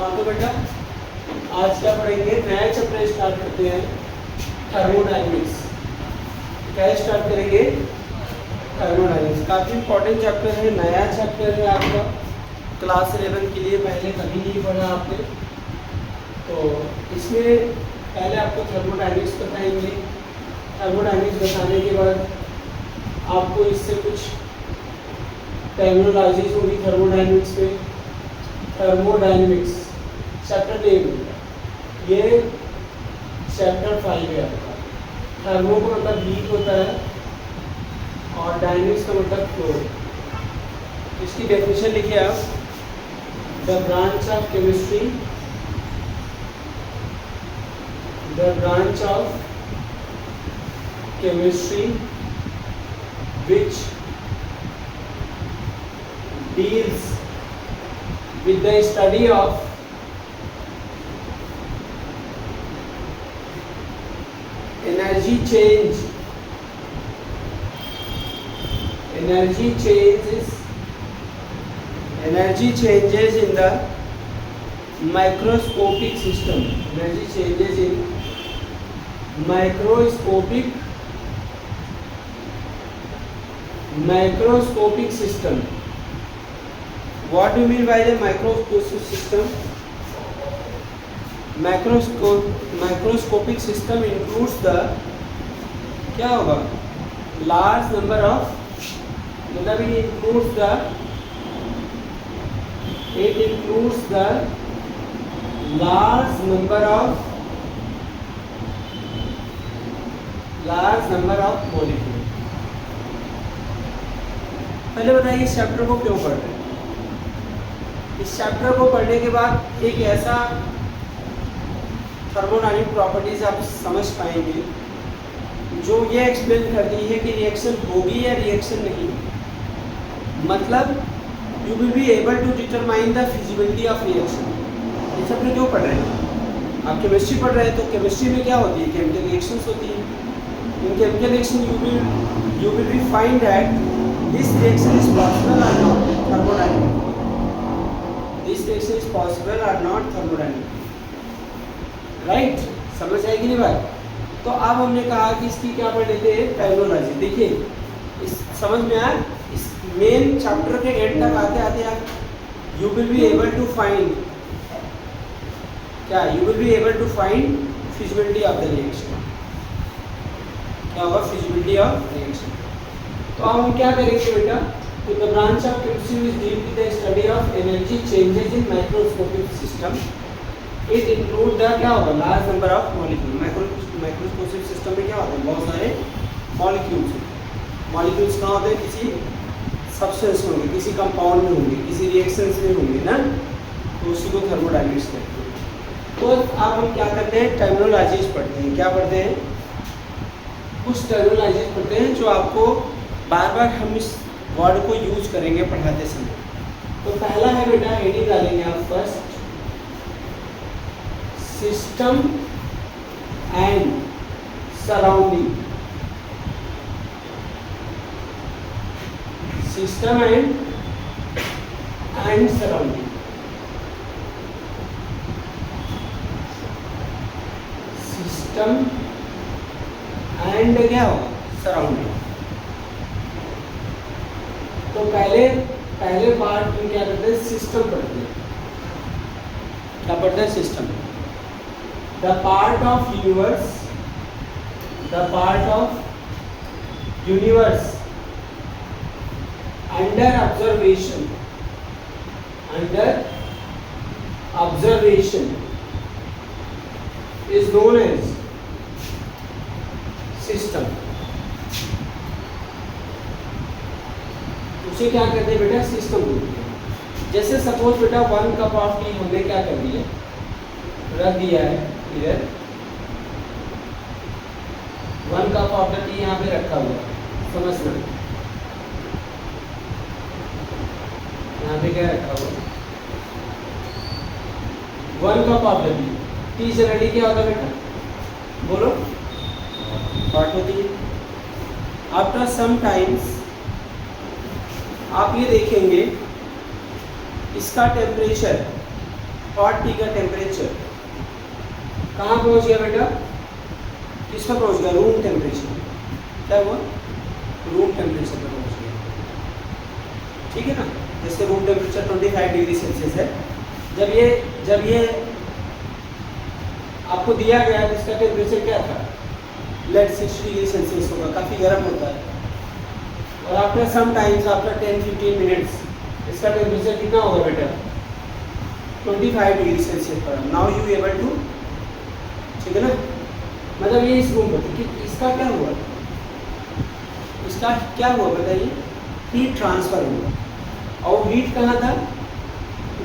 हाँ तो बेटा आज क्या पढ़ेंगे, नया चैप्टर स्टार्ट करते हैं थर्मोडायनेमिक्स। क्या स्टार्ट करेंगे? थर्मोडायनेमिक्स। काफ़ी इंपॉर्टेंट चैप्टर है, नया चैप्टर है आपका क्लास 11 के लिए, पहले कभी नहीं पढ़ा आपने। तो इसमें पहले आपको थर्मोडायनेमिक्स बताएंगे। थर्मोडायनेमिक्स बताने के बाद आपको इससे कुछ टर्मिनोलॉजीज होगी थर्मोडायनेमिक्स में। थर्मोडायनेमिक्स चैप्टर नेम, ये चैप्टर 5 है आपका। थर्मो का मतलब हीट होता है और डायनेमिक्स का मतलब फ्लो। इसकी डेफिनेशन लिखिए आप, the branch of chemistry, the branch of chemistry which deals with the study of energy changes in the microscopic system. Energy changes in microscopic system. What do you mean by the microscopic system? Microscopic system includes the, क्या होगा, large number of, मतलब it includes the large number of molecules. पहले बताइए इस chapter को क्यों पढ़ रहे हैं। इस चैप्टर को पढ़ने के बाद एक ऐसा थर्मोडायनेमिक प्रॉपर्टीज आप समझ पाएंगे जो ये एक्सप्लेन करती है कि रिएक्शन होगी या रिएक्शन नहीं। मतलब you will be able to determine the feasibility of reaction. ये चैप्टर क्यों पढ़ रहे हैं? आप केमिस्ट्री पढ़ रहे हैं तो केमिस्ट्री में क्या होती है, केमिकल रिएक्शंस होती है। इन chemical reaction you will be find that this reaction is possible or not thermodynamic. This reaction is possible or not thermodynamic. Right? समझ आएगी नहीं बात? तो अब हमने कहा कि इसकी क्या पढ़ लेते हैं, टर्मिनोलॉजी। देखिए इस समझ में आया, इस मेन चैप्टर के एंड तक आते आते आप you will be able to find क्या, you will be able to find feasibility of the reaction. क्या होगा? Feasibility of reaction. तो अब हम क्या करेंगे बेटा, तो the branch of chemistry which deal with the study of energy changes in microscopic system. It include the, क्या होगा, large number of molecule. Microscopic system में क्या होता है, बहुत सारे मॉलिक्यूल्स। मॉलिक्यूल्स कहाँ होते हैं, किसी सब्सटेंस में होंगे, किसी कंपाउंड में होंगे, किसी रिएक्शंस में होंगे ना, तो उसी को थर्मोडायनेमिक्स कहते हैं। तो अब हम क्या करते हैं, टर्मिनोलॉजीज पढ़ते हैं। क्या पढ़ते हैं? कुछ टर्मिनोलॉजीज पढ़ते हैं जो आपको बार बार हम इस वर्ड को यूज करेंगे पढ़ाते समय। तो पहला है बेटा, हेडिंग डालेंगे आप first, system and surrounding. System and surrounding. System and क्या होगा, सराउंडिंग। तो पहले पार्ट में क्या करते हैं, सिस्टम पढ़ते हैं। क्या पढ़ते हैं? System. The part of universe under observation is known as system. उसे क्या कहते हैं बेटा, सिस्टम बोलते हैं। जैसे सपोज बेटा 1 कप ऑफ टी हमने क्या कर दिया, रख दिया है इधर। 1 कप ऑफ द टी यहाँ पे रखा हुआ है, समझना। यहाँ पे क्या रखा हुआ, 1 cup of the T. T generally क्या होता है बेटा, बोलो, हॉट होती है। आफ्टर सम टाइम्स आप ये देखेंगे इसका टेम्परेचर हॉट टी का टेम्परेचर कहाँ पहुँच गया बेटा, किस पर पहुँच गया, रूम टेम्परेचर, क्या हुआ, रूम टेम्परेचर पर पहुँच गया, ठीक है ना। जैसे रूम टेम्परेचर 25 डिग्री सेल्सियस है, जब ये आपको दिया गया है, इसका टेम्परेचर क्या था, लेट 60 डिग्री सेल्सियस होगा, काफ़ी गर्म होता है, और after some times, after 10-15 minutes इसका टेम्परेचर कितना होगा बेटा, 25 डिग्री सेल्सियस पर। नाउ यू एबल टू, ठीक है ना, मतलब ये इस रूम पर, इसका क्या हुआ, इसका क्या हुआ बताइए, हीट ट्रांसफर हुआ, और हीट कहाँ था,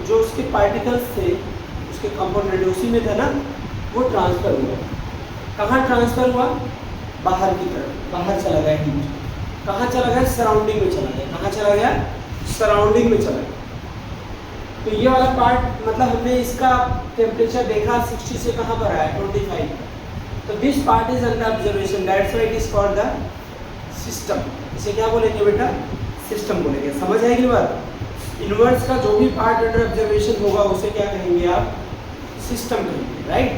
जो उसके पार्टिकल्स थे, उसके कंपोनेंट उसी में था ना, वो ट्रांसफर हुआ, कहाँ ट्रांसफर हुआ, बाहर की तरफ, बाहर चला गया हीट, कहाँ चला गया, सराउंडिंग में चला गया, कहाँ चला गया, सराउंडिंग में चला गया। तो ये वाला पार्ट मतलब हमने इसका टेम्परेचर देखा 60 से कहाँ पर आया 25, तो this part is under observation, that's why it is called the system. इसे क्या बोलेंगे बेटा, सिस्टम बोलेंगे, समझ आएगी बात। यूनिवर्स का जो भी पार्ट अंडर ऑब्जर्वेशन होगा उसे क्या कहेंगे आप, सिस्टम कहेंगे, राइट।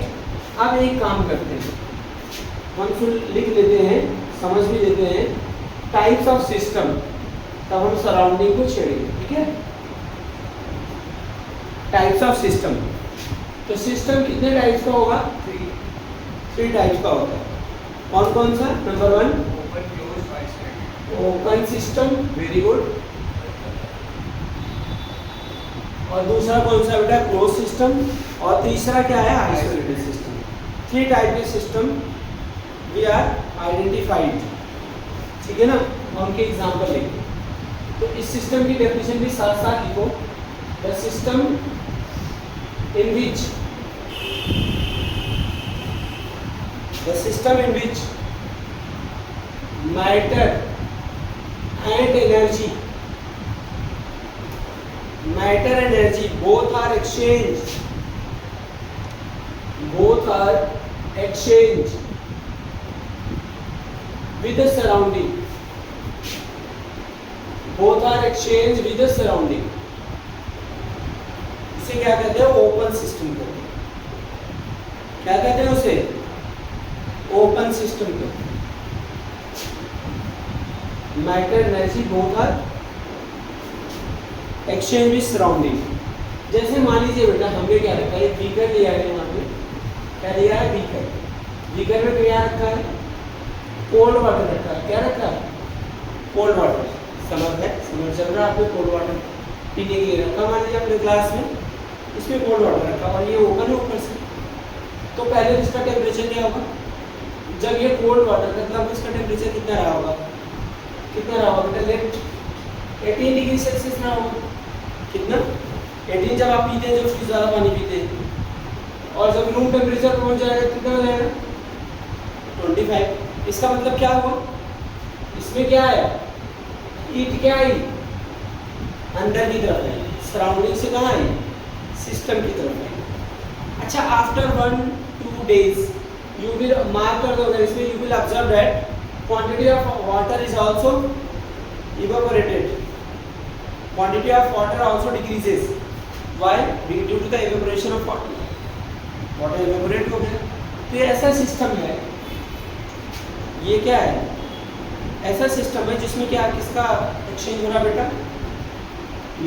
अब एक काम करते हैं, हम फुल लिख लेते हैं, समझ भी लेते हैं टाइप्स ऑफ सिस्टम, तब हम सराउंडिंग को छेड़ेंगे, ठीक है। टाइप्स ऑफ सिस्टम, तो सिस्टम कितने टाइप्स का होगा, 3 टाइप्स का होता है, कौन कौन सा, number 1 open system, very good, और दूसरा कौन सा बेटा, क्लोज सिस्टम, और तीसरा क्या है, आइसोलेटेड सिस्टम। 3 टाइप के सिस्टम वी आर आइडेंटिफाइड, ठीक है ना, उनके एग्जाम्पल लेंगे। तो इस सिस्टम की डेफिनेशन भी साथ साथ लिखो, the system in which matter and energy both are exchanged with the surrounding, इसे क्या कहते हैं, ओपन सिस्टम कहते हैं, क्या कहते हैं उसे, ओपन सिस्टम कहते हैं। Matter energy both are exchange with surrounding. जैसे मान लीजिए बेटा हमने क्या रखा है, बीकर लिया है, यहाँ पे क्या लिया है, बीकर में क्या रखा है, कोल्ड वाटर रखा है, क्या रखा है, कोल्ड वाटर, समझ चल रहा है आपको, कोल्ड वाटर पीने के लिए रखा, मान लीजिए अपने ग्लास में, इसमें कोल्ड वाटर रखा, और ये ओपन है ऊपर से, तो पहले इसका टेम्परेचर क्या होगा, जब ये कोल्ड वाटर का तब इसका टेम्परेचर कितना रहा होगा बेटा, लेफ्ट 18 डिग्री सेल्सियस रहा होगा, कितना 18, जब आप पीते हैं, जब फ्रिज वाला पानी पीते हैं, और जब रूम टेम्परेचर पहुंच जाएगा कितना हो जाएगा 25। इसका मतलब क्या हुआ, इसमें क्या है, हीट क्या आई, अंदर की तरफ है, सराउंडिंग से कहाँ आई, सिस्टम की तरफ है। अच्छा, after 1-2 days you will mark कर दोगे इसमें, you will observe that quantity of water is also evaporated, quantity of water also decreases, why, due to the evaporation of water evaporate हो गया। तो ये ऐसा सिस्टम है, ये क्या है, ऐसा सिस्टम है जिसमें क्या, किसका एक्सचेंज हो रहा बेटा,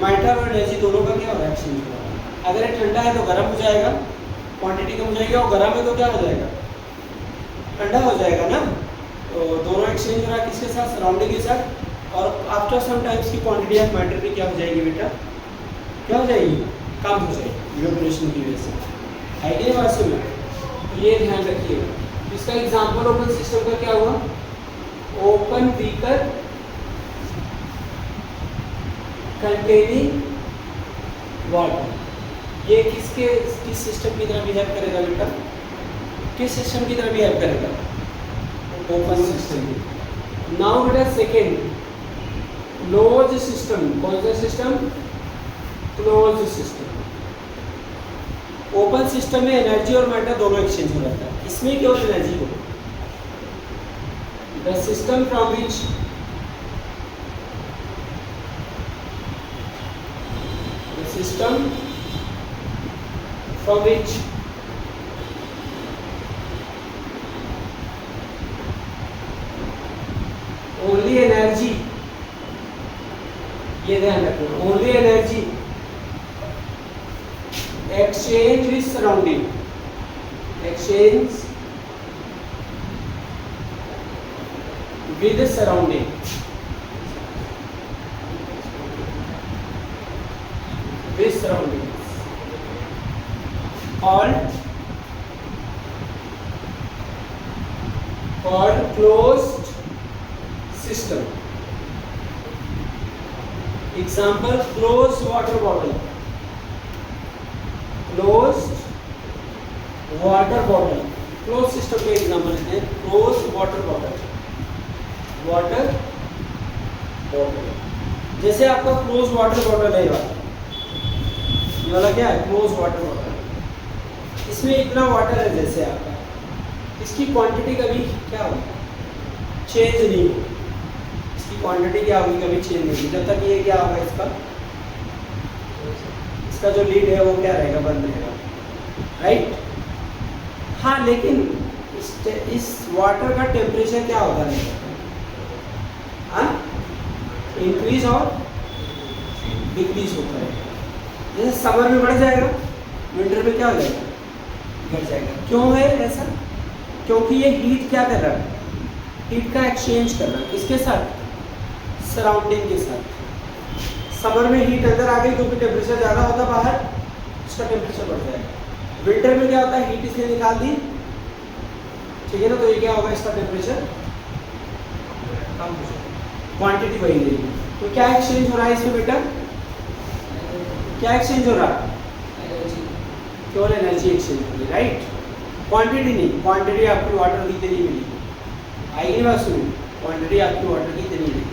मैटर और एनर्जी दोनों का क्या हो रहा है, एक्सचेंज हो रहा है। अगर ये ठंडा है तो गर्म हो जाएगा, क्वांटिटी कम हो जाएगी, और गर्म है तो क्या हो जाएगा, ठंडा हो जाएगा ना। तो दोनों एक्सचेंज हो रहा है किसके साथ, सराउंडिंग के साथ, और आफ्टर सम टाइम्स की क्वांटिटी ऑफ मैटर भी क्या हो जाएगी बेटा, क्या हो जाएगी, कम हो जाएगी इवेपोरेशन की वजह से, है कि नहीं बात सुन। तो ये ध्यान रखिएगा। इसका एग्जांपल ओपन सिस्टम का क्या हुआ, ओपन बीकर कंटेनिंग वाटर, ये किस सिस्टम की तरह बिहेव करेगा बेटा, किस सिस्टम की तरह बिहेव करेगा, ओपन सिस्टम की। नाउ बेटा सेकेंड, क्लोज सिस्टम, कौन सा system, close system. Open system में एनर्जी और मैटर दोनों एक्सचेंज हो जाता है, इसमें केवल एनर्जी हो। The system from which from which only energy, ये ध्यान रखना, only energy exchange with surrounding, exchange with the surrounding, with surroundings called closed system. Example, closed water bottle, closed water bottle, closed system के example लेते हैं. closed water bottle, water bottle, जैसे आपका closed water bottle है, ये वाला क्या है, closed water bottle. इसमें इतना वाटर है, जैसे आपका इसकी क्वांटिटी कभी क्या होगी, चेंज नहीं होगी. इसकी क्वांटिटी क्या होगी, कभी चेंज नहीं होगी जब तक ये क्या होगा, इसका जो लीड है वो क्या रहेगा, बंद रहेगा, राइट. हाँ, लेकिन इस वाटर का टेम्परेचर क्या होता रहेगा, हाँ, इंक्रीज और डिक्रीज होता रहेगा. जैसे समर में बढ़ जाएगा, विंटर में क्या हो जाएगा, घट जाएगा. क्यों है ऐसा, क्योंकि ये हीट क्या कर रहा है, हीट का एक्सचेंज कर रहा है, किसके साथ, सराउंडिंग के साथ. समर में हीट अंदर आ गई क्योंकि टेम्परेचर ज़्यादा होता बाहर, इसका टेम्परेचर बढ़ जाएगा. विंटर में क्या होता है, हीट इसने निकाल दी, ठीक है ना, तो ये क्या होगा, इसका टेम्परेचर कम हो जाएगा, क्वांटिटी वही रहेगी. तो क्या एक्सचेंज हो रहा है इसमें बेटा, क्या एक्सचेंज हो रहा है, केवल एनर्जी एक्सचेंज हो रही है, राइट. क्वांटिटी नहीं, क्वांटिटी आपकी वाटर की इतनी मिलेगी, आएगी बात सुनिए, क्वांटिटी आपकी वाटर की इतनी मिलेगी.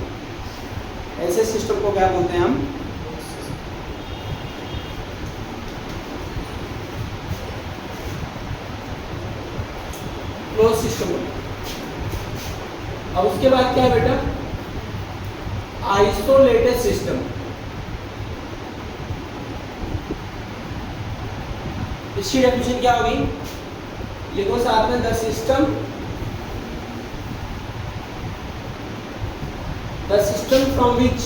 ऐसे सिस्टम को क्या बोलते हैं हम, क्लोज सिस्टम. अब उसके बाद क्या है बेटा, आइसोलेटेड सिस्टम. इसकी डेफिनेशन क्या होगी, लिखो साथ में, the system from which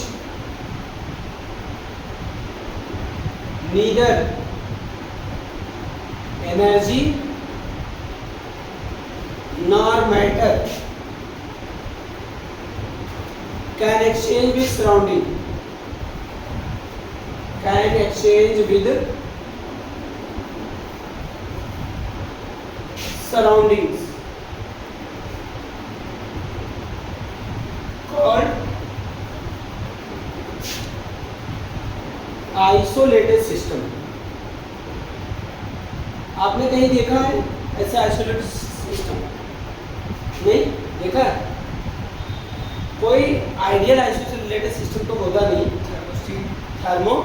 neither energy nor matter can exchange with surrounding, can exchange with surroundings, called isolated system. आपने कहीं देखा है ऐसे आइसोलेटेड सिस्टम, नहीं देखा है, कोई आइडियल आइसोलेटेड सिस्टम तो होता नहीं. थर्मो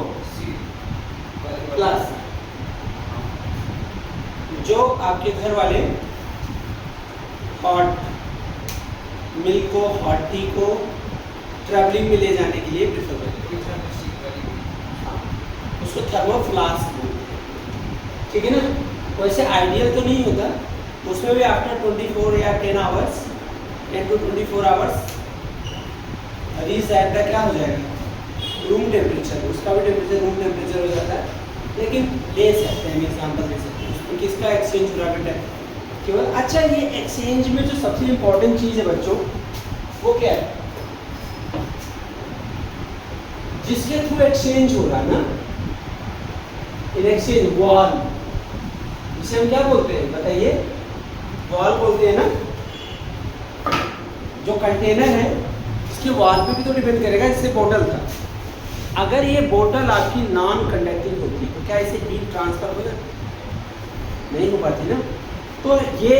प्लस, जो आपके घर वाले हॉट मिल्क को, हॉट टी को ट्रैवलिंग में ले जाने के लिए प्रेफर करते हैं, उसको थर्मो फ्लास्क बोलते हैं, ठीक है ना. वैसे आइडियल तो नहीं होता, उसमें भी आफ्टर 24 या 10 hours, 10 to 24 hours reach that का क्या हो जाएगा, रूम टेम्परेचर, उसका भी टेम्परेचर रूम टेम्परेचर हो जाता है. लेकिन ले सकते हैं, एग्जाम्पल दे सकते हैं, उसमें किसका एक्सचेंज हो रहा बेटा, केवल. अच्छा, ये एक्सचेंज में जो सबसे इम्पोर्टेंट चीज़ है बच्चों, वो क्या है, जिसके थ्रू एक्सचेंज हो रहा है ना, इन एक्सचेंज वॉल, जिसे हम क्या बोलते हैं बताइए, वॉल बोलते हैं ना. जो कंटेनर है इसके वॉल पे भी तो डिपेंड करेगा. जैसे बोतल था, अगर ये बोतल आपकी नॉन कंडक्टिंग होती तो क्या इसे हीट ट्रांसफर हो जाती, नहीं हो पाती ना. तो ये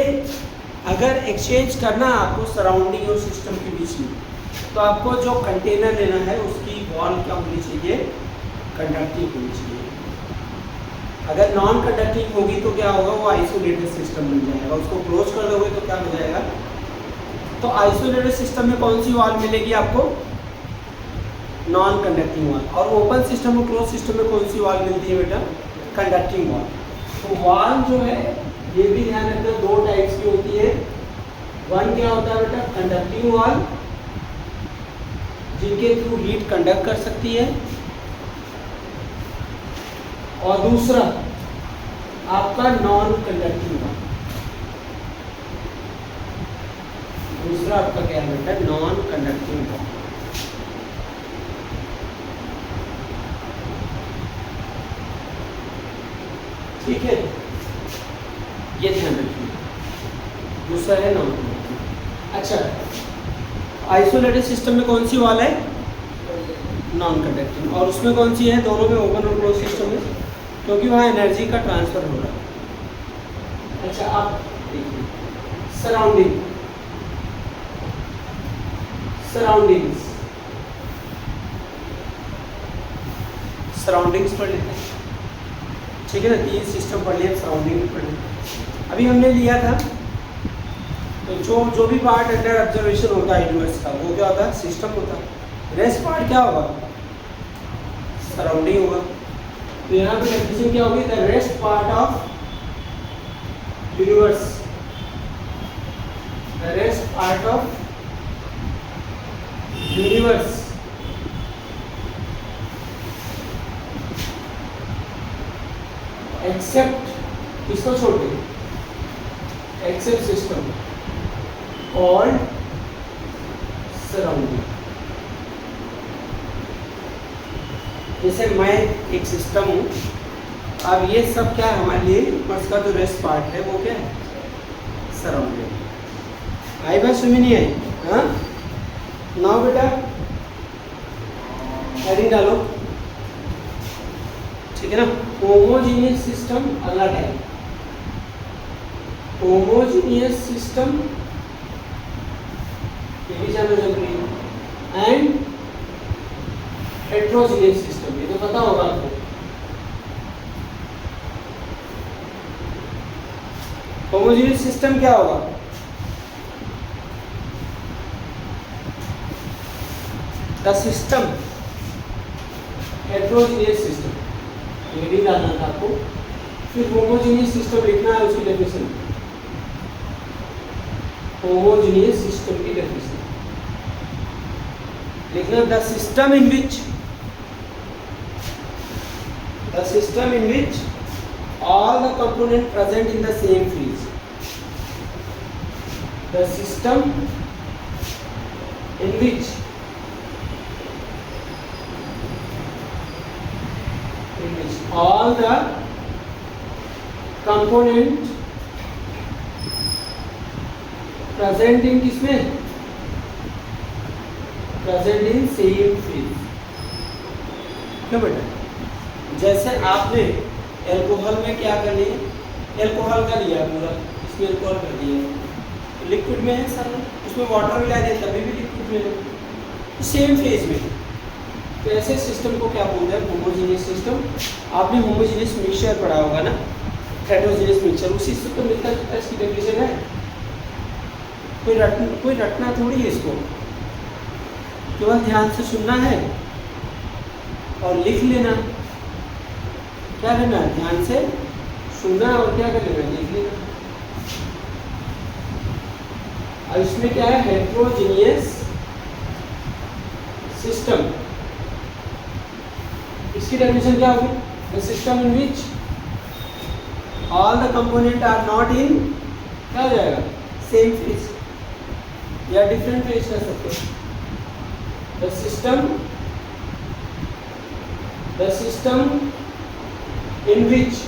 अगर एक्सचेंज करना है आपको सराउंडिंग और सिस्टम के बीच में, तो आपको जो कंटेनर लेना है उसकी वॉल क्या होनी चाहिए, कंडक्टिंग होनी चाहिए. अगर नॉन कंडक्टिंग होगी तो क्या होगा, वो आइसोलेटेड सिस्टम बन जाएगा. उसको क्लोज कर दोगे तो क्या हो जाएगा, तो आइसोलेटेड सिस्टम में कौन सी वॉल मिलेगी आपको, नॉन कंडक्टिंग वॉल. और ओपन सिस्टम और क्लोज सिस्टम में कौन सी वॉल मिलती है बेटा, कंडक्टिंग वॉल. तो वाल्व जो है ये भी ध्यान रखना, दो टाइप्स की होती है। वन क्या होता है बेटा, कंडक्टिंग वाल्व, जिनके थ्रू हीट कंडक्ट कर सकती है, और दूसरा आपका नॉन कंडक्टिंग वाल्व। दूसरा आपका क्या है बेटा, नॉन कंडक्टिंग वाल्व। ठीक है, ये ध्यान रखिए। दूसरा है नॉन कंडक्टिंग। अच्छा, आइसोलेटेड सिस्टम में कौन सी वाल है, नॉन कंडक्टिंग, और उसमें कौन सी है, दोनों में ओपन और क्लोज सिस्टम में, क्योंकि वहाँ एनर्जी का ट्रांसफर हो रहा है। अच्छा, आप देखिए सराउंडिंग, सराउंडिंग्स, सराउंडिंग्स पढ़ लेते हैं, ठीक है ना। तीन सिस्टम पढ़ लिया, सराउंडिंग पढ़ लिया। अभी हमने लिया था तो जो भी पार्ट अंडर ऑब्जर्वेशन होता है यूनिवर्स का, वो क्या होता है, सिस्टम होता है। रेस्ट पार्ट क्या होगा, सराउंडिंग होगा। तो यहाँ पे डेफिनेशन क्या होगी, the rest part of universe, the rest part of universe except, किसको छोड़ के, एक्सेप्ट सिस्टम कॉल्ड सराउंडिंग। जैसे मैं एक सिस्टम हूँ, अब ये सब क्या है हमारे लिए, बस का जो रेस्ट पार्ट है वो क्या है, सराउंडिंग। आई बात समझ नहीं आई, हाँ। नाउ बेटा हेडिंग डालो, ठीक है ना। होमोजीनियस सिस्टम अगला टाइप, होमोजीनियस सिस्टम ये भी जानना जरूरी है, एंड हेट्रोजीनियस सिस्टम, ये तो पता होगा आपको। होमोजीनियस सिस्टम क्या होगा, द सिस्टम, हेट्रोजीनियस सिस्टम, ये भी जानना था आपको। फिर होमोजीनियस सिस्टम लिखना है, उसकी डेफिनेशन, होमोजीनियस सिस्टम की डेफिनेशन लिखना, the system in which, the system in which all the component present in the same phase, the system in which all the component present in किसमें, present in same phase। क्या बेटा, जैसे आपने alcohol में क्या कर लिया, एल्कोहल का लिया पूरा, इसमें एल्कोहल कर दिया, लिक्विड में है सर, उसमें वाटर मिला दिया तभी भी लिक्विड में है, सेम फेज में। तो ऐसे सिस्टम को क्या बोलते हैं, होमोजीनियस सिस्टम। आपने होमोजीनियस मिक्सचर पढ़ा होगा ना, हेट्रोजीनियस मिक्सचर, उसी से तो मिलता जुलता इसकी डेफिनेशन है। कोई रटना थोड़ी है इसको, केवल ध्यान से सुनना है और लिख लेना। क्या करना है, ध्यान से सुनना और क्या कर लेना, लिख लेना। अब इसमें क्या है, हेट्रोजीनियस सिस्टम, इसकी डेफिनेशन क्या होगी, the system in which all the component are not in, क्या हो जाएगा, सेम फेज या डिफरेंट फेज कर सकते हो। The system in which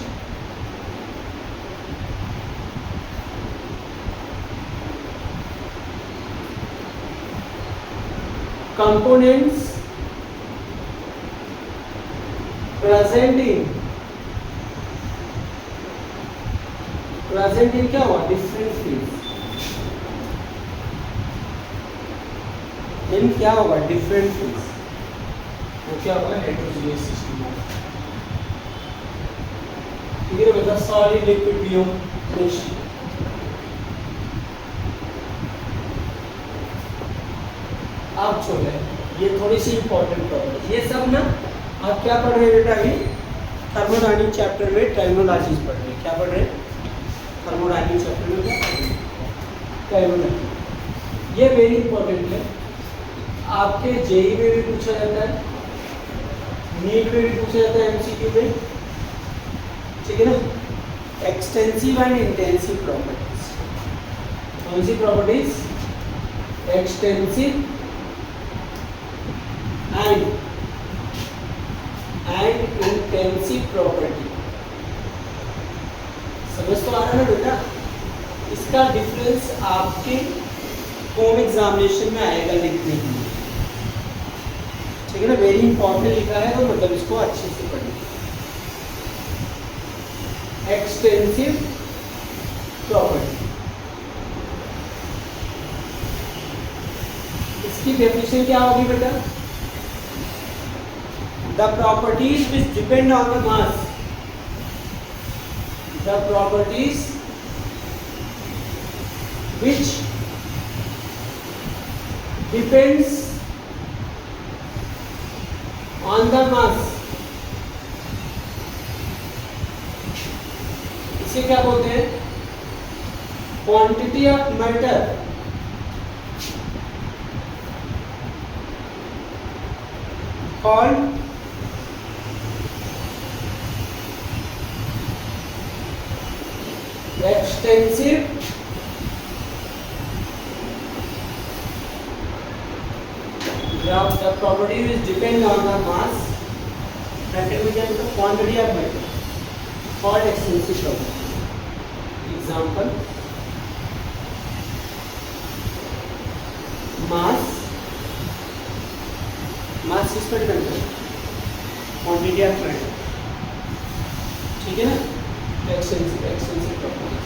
components present in क्या हुआ, different phase, in क्या होगा, different phase, वो क्या होगा, heterogeneous system होगा। ठीक है बेटा, सॉलिड लिक्विड पियो मिक्स। आप छोड़े, ये थोड़ी सी इंपॉर्टेंट प्रॉब्लम, ये सब ना आप क्या पढ़ रहे हैं बेटा, अभी थर्मोडायनामिक चैप्टर में टर्मिनोलॉजीज पढ़ रहे हैं। क्या पढ़ रहे हैं? थर्मोडायनामिक चैप्टर में क्या पढ़ रहे हैं? टर्मिनोलॉजी। ये वेरी इंपॉर्टेंट है, आपके जेई में भी पूछा जाता है, नीट में भी पूछा जाता है, एमसीक्यू में, ठीक है ना। Extensive and intensive properties. कौन सी properties? Extensive and intensive property. समझ तो आ रहा है बेटा? इसका डिफरेंस आपके होम एग्जामिनेशन में आएगा लिखने के लिए, ठीक है ना। वेरी इंपॉर्टेंट लिखा है तो मतलब इसको अच्छे से पढ़िए। एक्सटेंसिव प्रॉपर्टी, इसकी डेफिनेशन क्या होगी बेटा? The properties which depend on the mass, the properties which depends on the mass। इसे क्या बोलते हैं? Quantity of matter called extensive the property which depend on the mass bracket में क्या होता है? quantity of matter called extensive property। example, mass किस पर डिपेंड करता है? क्वांटिटी ऑफ मैटर, ठीक है ना। Extensive property.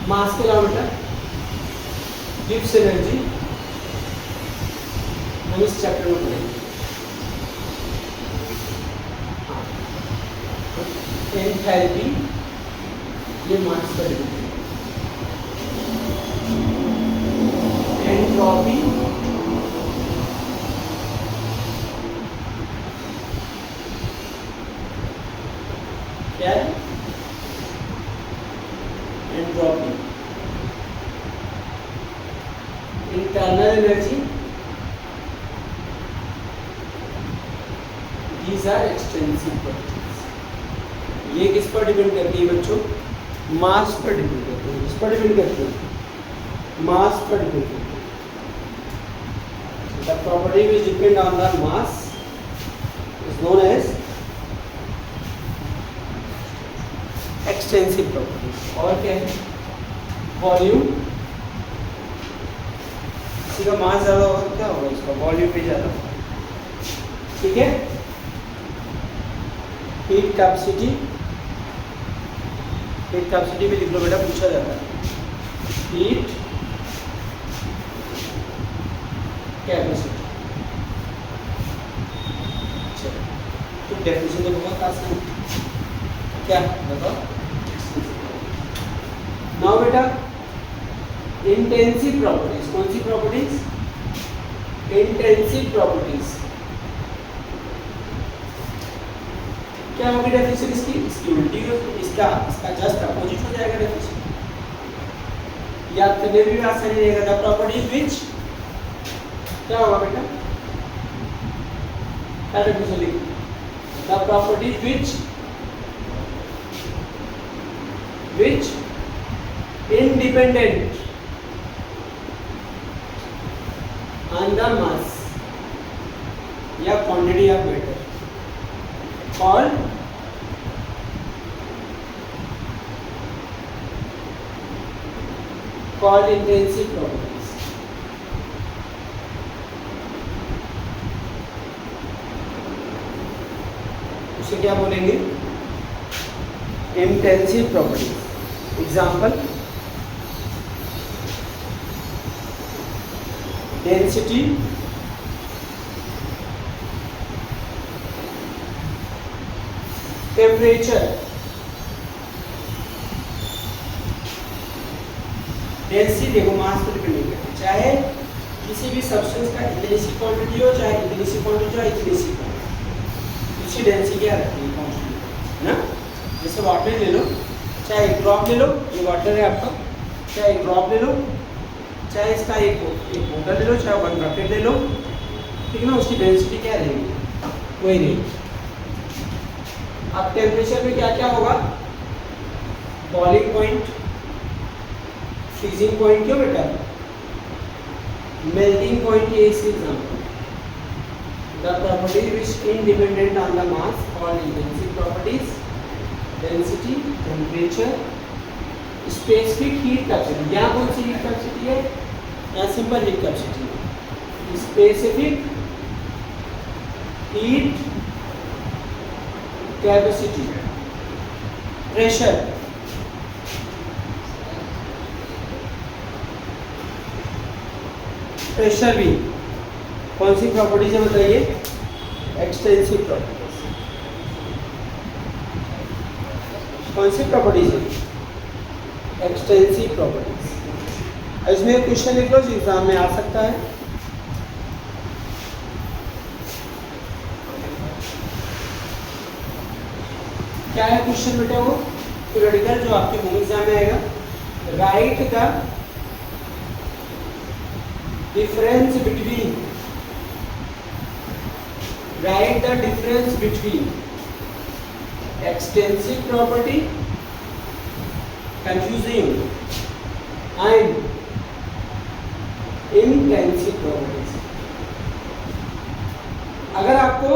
मास के अलावा बेटा गिब्स एनर्जी हम इस चैप्टर में पढ़ेंगे। एंथैल्पी ये मास पर डिपेंड है। एंट्रोपी क्या है? Entropy. Internal energy, these are extensive properties. ये किस पर डिपेंड करती है बच्चों? मास पर डिपेंड करती है। किस पर डिपेंड करती है? मास पर डिपेंड करती है। The property which depend on the mass is known as extensive properties. और क्या है? वॉल्यूम, किसी का मास ज़्यादा होगा तो क्या होगा? उसका वॉल्यूम भी ज़्यादा होगा, ठीक है। हीट कैपेसिटी, हीट कैपेसिटी भी लिख लो बेटा, पूछा जाता है। हीट कैपेसिटी, चलो तो डेफिनेशन तो बहुत आसान है। क्या बताओ? नाउ बेटा इंटेंसिव प्रॉपर्टीज। कौन सी प्रॉपर्टीज? Intensive properties. क्या होगी डेफिनेशन इसकी? इसकी उल्टी इसका जस्ट अपोजिट हो जाएगा डेफिनेशन। याद करने में भी आसानी रहेगा। द प्रॉपर्टीज विच क्या होगा बेटा? क्या डेफिनेशन लिखो? The properties which independent on the mass या quantity of matter called intensive properties। उसे क्या बोलेंगे? Intensive properties. Example, density, temperature, density देखो मास पर डिपेंड नहीं करती, चाहे किसी भी सब्सटेंस का इतनी क्वांटिटी हो, चाहे इतनी क्वांटिटी हो, इतनी क्वांटिटी, उसकी डेंसिटी क्या रहती है, कांस्टेंट है ना। जैसे वाटर ले लो, चाहे एक ड्रॉप ले लो, ये वाटर है आपका, चाहे एक ड्रॉप ले लो, चाहे इसका एक बोतल ले लो, चाहे 1 बकेट ले लो, ठीक है ना, उसकी डेंसिटी क्या रहेगी, वही रहेगी। अब टेम्परेचर में क्या क्या होगा, बॉइलिंग पॉइंट, फ्रीजिंग पॉइंट, क्यों बेटा, मेल्टिंग पॉइंट, ये इसी example. The property which independent on the mass called intensive properties, density, temperature, specific heat capacity. यहाँ कौन सी हीट कैपेसिटी है, यहाँ सिंपल हीट कैपेसिटी है, specific heat capacity, pressure, pressure भी कौन सी प्रॉपर्टीज है बताइए, एक्सटेंसिव प्रॉपर्टीज। कौन सी प्रॉपर्टीज है, एक्सटेंसिव प्रॉपर्टीज। इसमें क्वेश्चन लिख लो जो एग्जाम में आ सकता है। क्या है क्वेश्चन बेटा, वो थ्योरेटिकल जो आपके होम एग्जाम में आएगा, right the difference between, write the difference between extensive property, confusing, and intensive properties। अगर आपको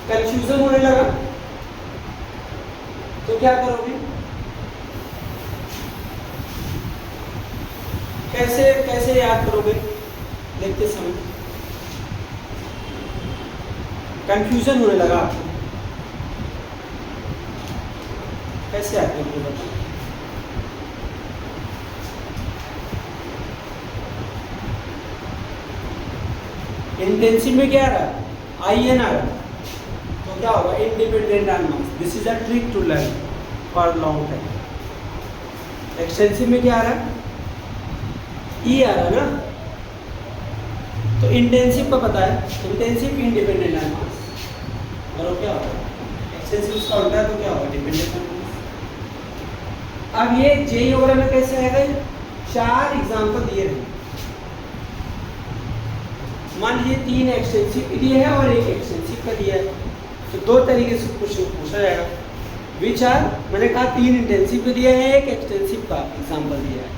कंफ्यूजन होने लगा तो क्या करोगे, कैसे कैसे याद करोगे देखते समय, कंफ्यूजन होने लगा आपको, कैसे याद करोगे बताओ। इंटेंसिव में क्या आ रहा, IN आ रहा, तो क्या होगा, independent on mass. This is a trick to learn for long time. Extensive में क्या आ रहा, E आ रहा ना, तो इंटेंसिव का पता है, इंटेंसिव इंडिपेंडेंट ऑन मास, और वो क्या होगा, एक्सटेंसिव उसका उल्टा है, तो क्या होगा, डिपेंडेंट ऑन मास। अब ये जेई वगैरह में कैसे आएगा, 4 एग्जाम्पल दिए हैं, मान लीजिए 3 एक्सटेंसिव के दिए है और 1 एक्सटेंसिव का दिया है, तो 2 तरीके से क्वेश्चन पूछा जाएगा। विच आर, मैंने कहा 3 इंटेंसिव के दिए हैं, 1 एक्सटेंसिव का एग्जाम्पल दिया है,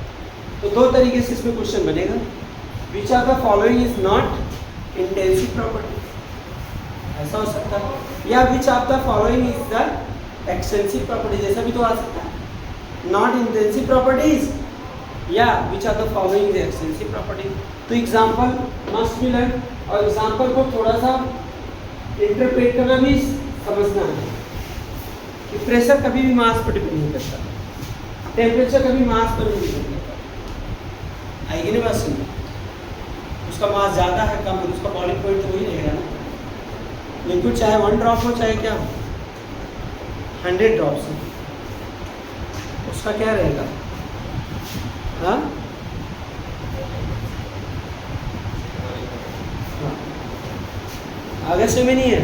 तो 2 तरीके से इसमें क्वेश्चन बनेगा। Which are the following is not intensive property, ऐसा हो सकता है, या which are the following is the extensive property, जैसा भी तो आ सकता है, नॉट इंटेंसिव प्रॉपर्टीज, या which are the following is extensive property. तो एग्जाम्पल मस्ट बी लर्न, और एग्जाम्पल को थोड़ा सा इंटरप्रेट करना भी समझना है कि प्रेशर कभी भी मास पर डिपेंड नहीं करता, टेम्परेचर कभी मास पर नहीं डिपेंड करता, आएगी ना बात सुन, उसका मास ज़्यादा है कम है, उसका बॉइलिंग पॉइंट तो वही रहेगा ना। लिक्विड चाहे 1 ड्रॉप हो, चाहे क्या हो 100 ड्रॉप्स हो, उसका क्या रहेगा, हाँ आगे से में नहीं है।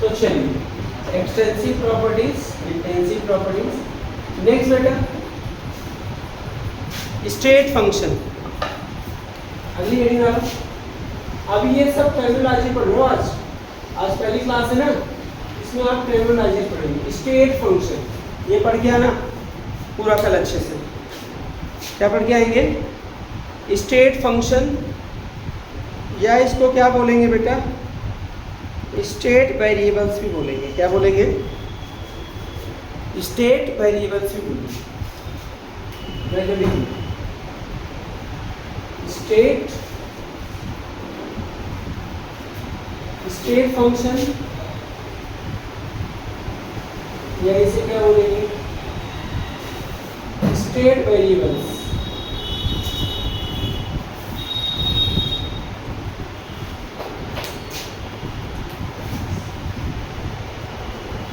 तो चलिए extensive properties, intensive properties. Next बेटा स्टेट फंक्शन, अगली हेडिंग आ रहा। अब ये सब टर्मिनोलॉजी पढ़ लो, आज पहली क्लास है ना, इसमें आप टर्मिनोलॉजी पढ़ेंगे। स्टेट फंक्शन ये पढ़ के आना पूरा कल अच्छे से। क्या पढ़ के आएंगे, स्टेट फंक्शन, या इसको क्या बोलेंगे बेटा, स्टेट वेरिएबल्स भी बोलेंगे। क्या बोलेंगे, स्टेट वेरिएबल्स भी बोलेंगे। स्टेट फंक्शन, या इसे क्या बोलेंगे, स्टेट वेरिएबल्स।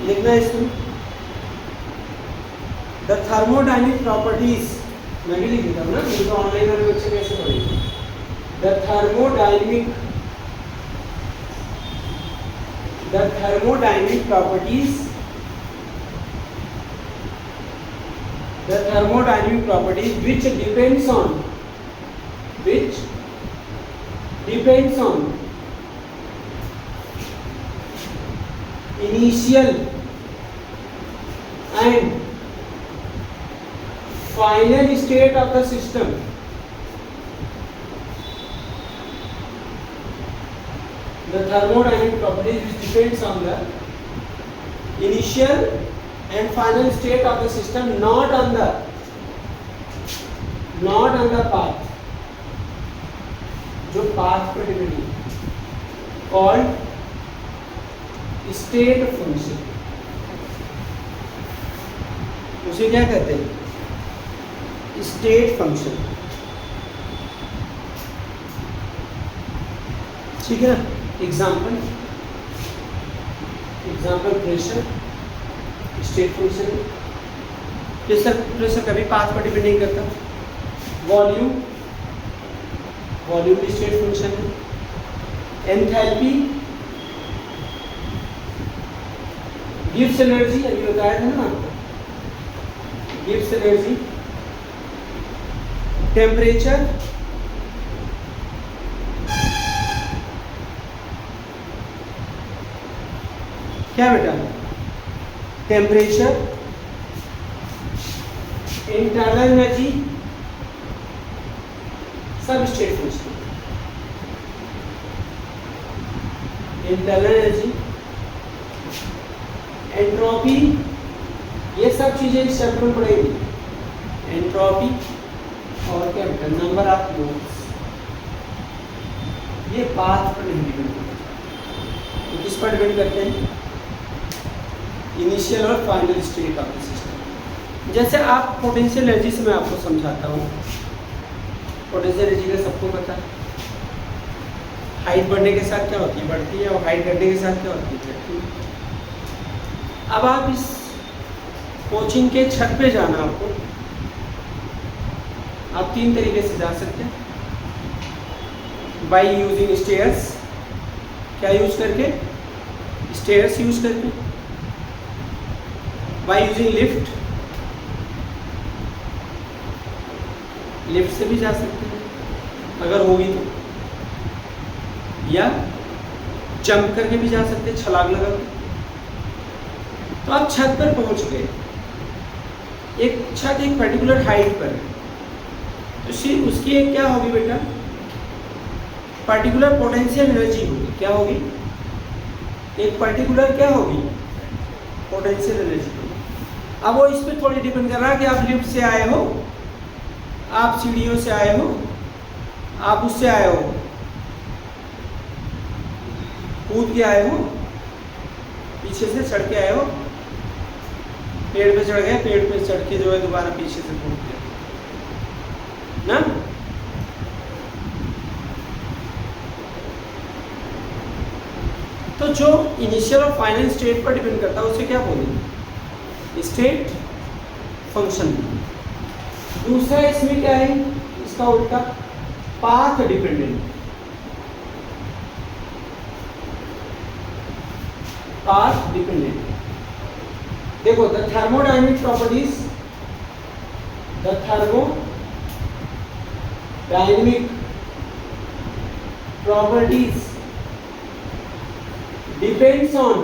लिखना है इसमें द थर्मोडायनेमिक प्रॉपर्टीज, मैं भी लिख देता हूँ ना, नहीं तो ऑनलाइन वाले बच्चे कैसे पढ़ेंगे। The thermodynamic properties, the thermodynamic properties which depends on initial and final state of the system, the thermodynamic properties which depends on the initial and final state of the system, not on the path, जो path पर depend है, called state function, उसे क्या कहते हैं, state function. ठीक है ना। एग्जाम्पल प्रेशर स्टेट फंक्शन है। प्रेशर कभी पाथ पर डिपेंड नहीं करता। वॉल्यूम भी स्टेट फंक्शन है। एंथैल्पी, गिब्स एनर्जी, अभी बताया था ना आपको, गिब्स एनर्जी। टेम्परेचर, क्या बेटा, टेम्परेचर। इंटरनल एनर्जी, सब state function. Internal energy, entropy, ये सब चीजें इस चैप्टर में पढ़ेंगी। एंट्रोपी और क्या बेटा, नंबर ऑफ मोल्स। ये पाथ पर नहीं डिपेंड करता, तो किस पर डिपेंड करते हैं, इनिशियल और final state of the system. जैसे आप पोटेंशियल एनर्जी से मैं आपको समझाता हूँ। पोटेंशियल एनर्जी का सबको पता है, हाइट बढ़ने के साथ क्या होती है, बढ़ती है, और हाइट घटने के साथ क्या होती है, घटती है। अब आप इस कोचिंग के छत पे जाना, आपको आप 3 तरीके से जा सकते हैं। बाई यूजिंग स्टेयर्स, क्या यूज करके, स्टेयर्स यूज करके। बाई यूजिंग लिफ्ट, लिफ्ट से भी जा सकते हैं अगर होगी तो, या जंप करके भी जा सकते हैं, छलांग लगा के। तो आप छत पर पहुंच गए, एक छत एक पर्टिकुलर हाइट पर है, तो उसकी एक क्या होगी बेटा, पर्टिकुलर पोटेंशियल एनर्जी होगी। क्या होगी, एक पर्टिकुलर क्या होगी, पोटेंशियल एनर्जी होगी। अब वो इस पे थोड़ी डिपेंड कर रहा है कि आप लिफ्ट से आए हो, आप सीढ़ियों से आए हो, आप उससे आए हो, कूद के आए हो, पीछे से चढ़ के आए हो, पेड़ पे चढ़ गए, पेड़ पे चढ़ के जो है दोबारा पीछे से कूद गए ना। तो जो इनिशियल और फाइनल स्टेट पर डिपेंड करता है उसे क्या बोलेंगे, स्टेट फंक्शन। दूसरा इसमें क्या है, इसका उल्टा, पाथ डिपेंडेंट। पाथ डिपेंडेंट, देखो the thermodynamic properties, the thermodynamic properties depends on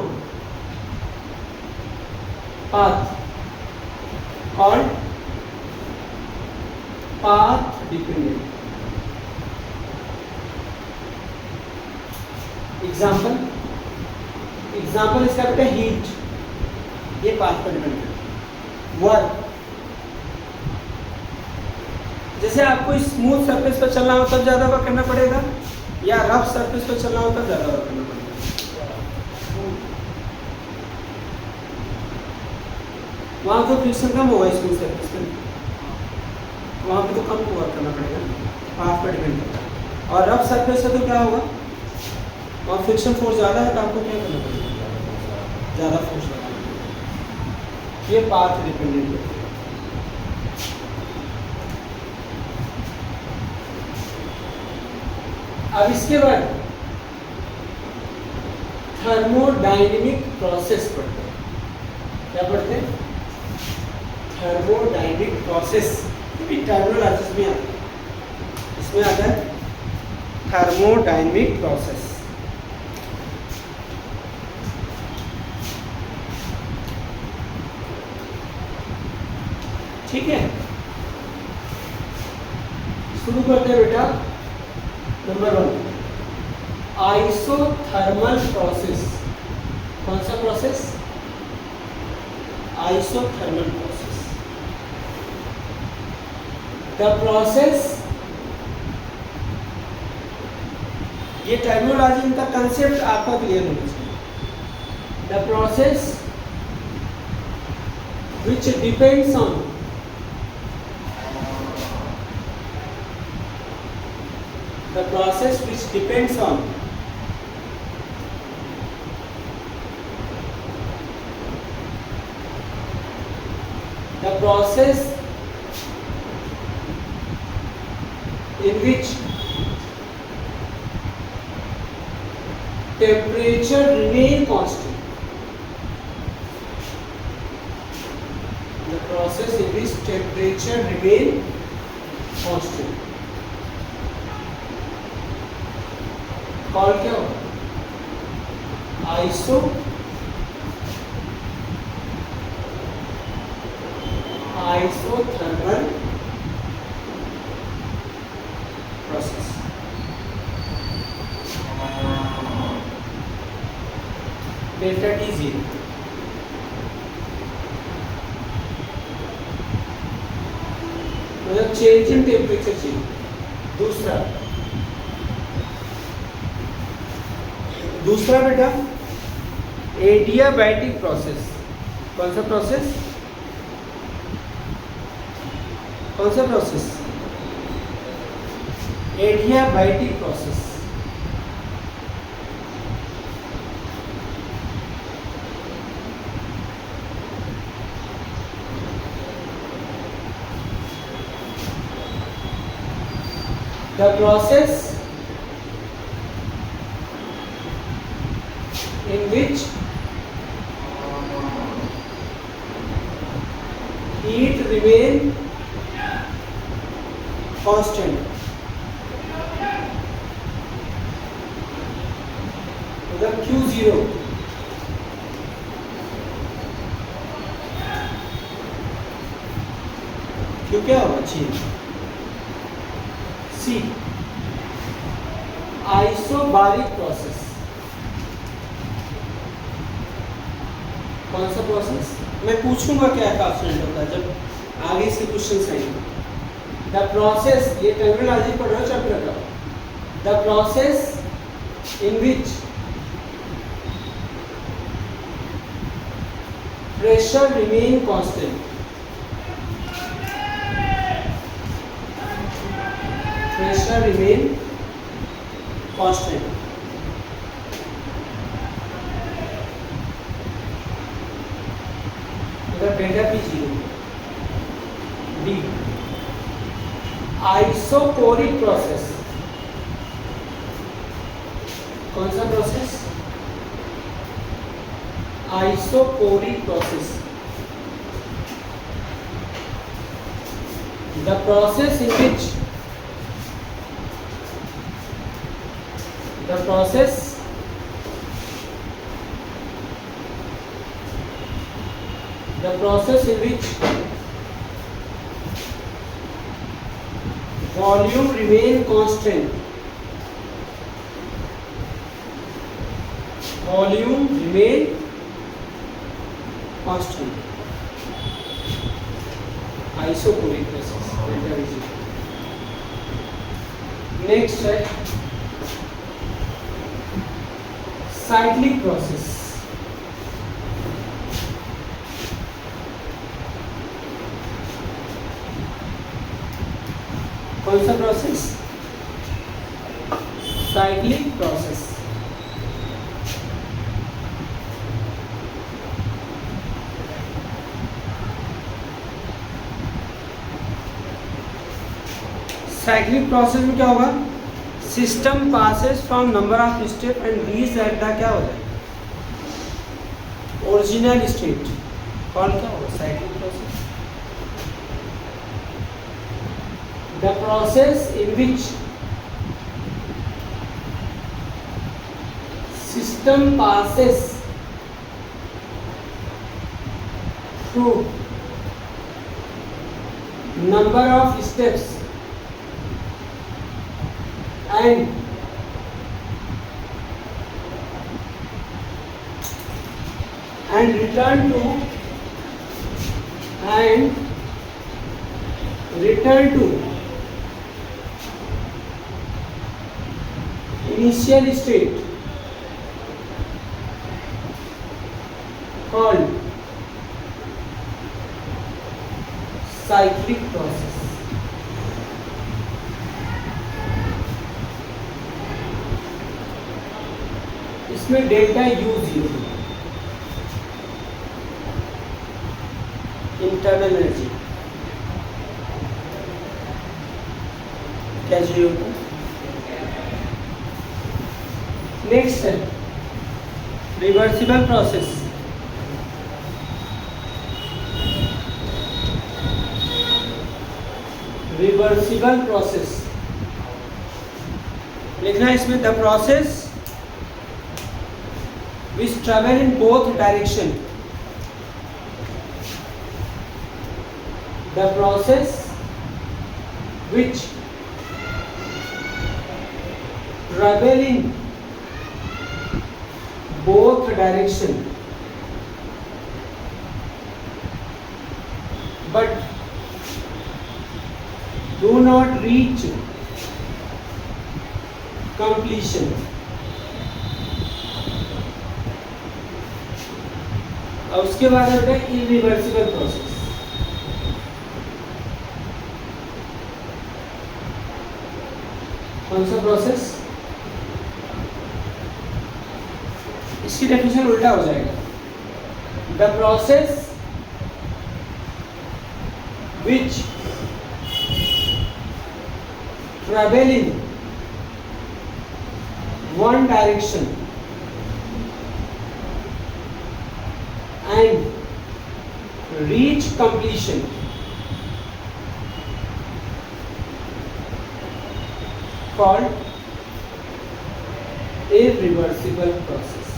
path, called path dependent. Example इसका बेटा हीट, ये पाथ पर डिपेंड है। वर्क, जैसे आपको स्मूथ सरफेस पर चलना हो तब ज्यादा वर्क करना पड़ेगा, या रफ सरफेस पर चलना हो तब ज्यादा वर्क करना पड़ेगा। वहाँ तो फ्रिक्शन कम होगा स्मूथ सरफेस पर, वहाँ पे तो कम वर्क करना पड़ेगा, पाथ पर डिपेंड करता है। और रफ सरफेस है तो क्या होगा, और फ्रिक्शन फोर्स ज़्यादा है तो आपको क्या करना पड़ेगा, ज़्यादा फोर्स लगाना। ये पाथ डिपेंडेंट होती है। अब इसके बाद थर्मोडायनेमिक प्रोसेस पढ़ते हैं। क्या पढ़ते हैं? Thermodynamic process. टर्मिनोलॉजीज में आता है, इसमें आता है थर्मोडायनेमिक प्रोसेस। ठीक है, शुरू करते हैं बेटा। Number 1, isothermal process. कौन सा process? Isothermal process. The process, ये टर्मिनोलॉजी, इनका कंसेप्ट आपका क्लियर होना चाहिए। The process which depends on the process which depends on the process in which temperature remain constant. The process in which temperature remain constant. Call क्या हो? Isothermal process. Delta T 0। मतलब change in temperature change. दूसरा बेटा adiabatic process. कौन सा process? कौन सा process? Adiabatic process. The process in which heat remain constant. The Q0, Q क्या होगा? C, isobaric process. कौन सा प्रोसेस? मैं पूछूंगा क्या कांस्टेंट होता है जब आगे इसके क्वेश्चन आएंगे। द प्रोसेस, ये टर्मिनोलॉजी पढ़ रहे हो चैप्टर का। The process in which pressure remain constant. Pressure remain constant. Delta P 0। D, isochoric process. कौन सा process? Isochoric process. The process in which the process in which volume remain constant. Volume remain constant. Isochloric process. Next है cyclic process. कौन सा process? Cyclic process. Cyclic process में क्या होगा, system passes from number of step and reach at the क्या हो जाएगा, original state. कौन क्या होगा, cyclic process. The process in which system passes through number of steps and return to initial state called cyclic process. इसमें delta U zero, internal energy क्या चाहिए होता। नेक्स्ट है रिवर्सिबल प्रोसेस। रिवर्सिबल प्रोसेस लिखना है इसमें, the process which travel in both direction, the process which travel in both direction but do not reach completion। और उसके बाद होता है इरिवर्सिबल प्रोसेस। कौन सा प्रोसेस, इसकी डेफिनेशन उल्टा हो जाएगा, the process which travel in one direction and reach completion called irreversible process।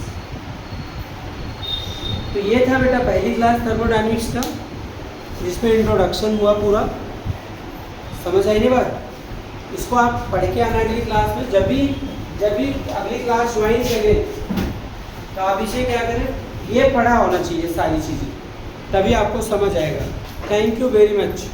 तो ये था बेटा पहली क्लास थर्मोडायनेमिक्स का, जिसमें इंट्रोडक्शन हुआ पूरा। समझ आई नहीं बात। इसको आप पढ़ के आना अगली क्लास में। जब भी अगली क्लास ज्वाइन करें तो आप इसे क्या करें, ये पढ़ा होना चाहिए सारी चीज़ें, तभी आपको समझ आएगा। Thank you very much.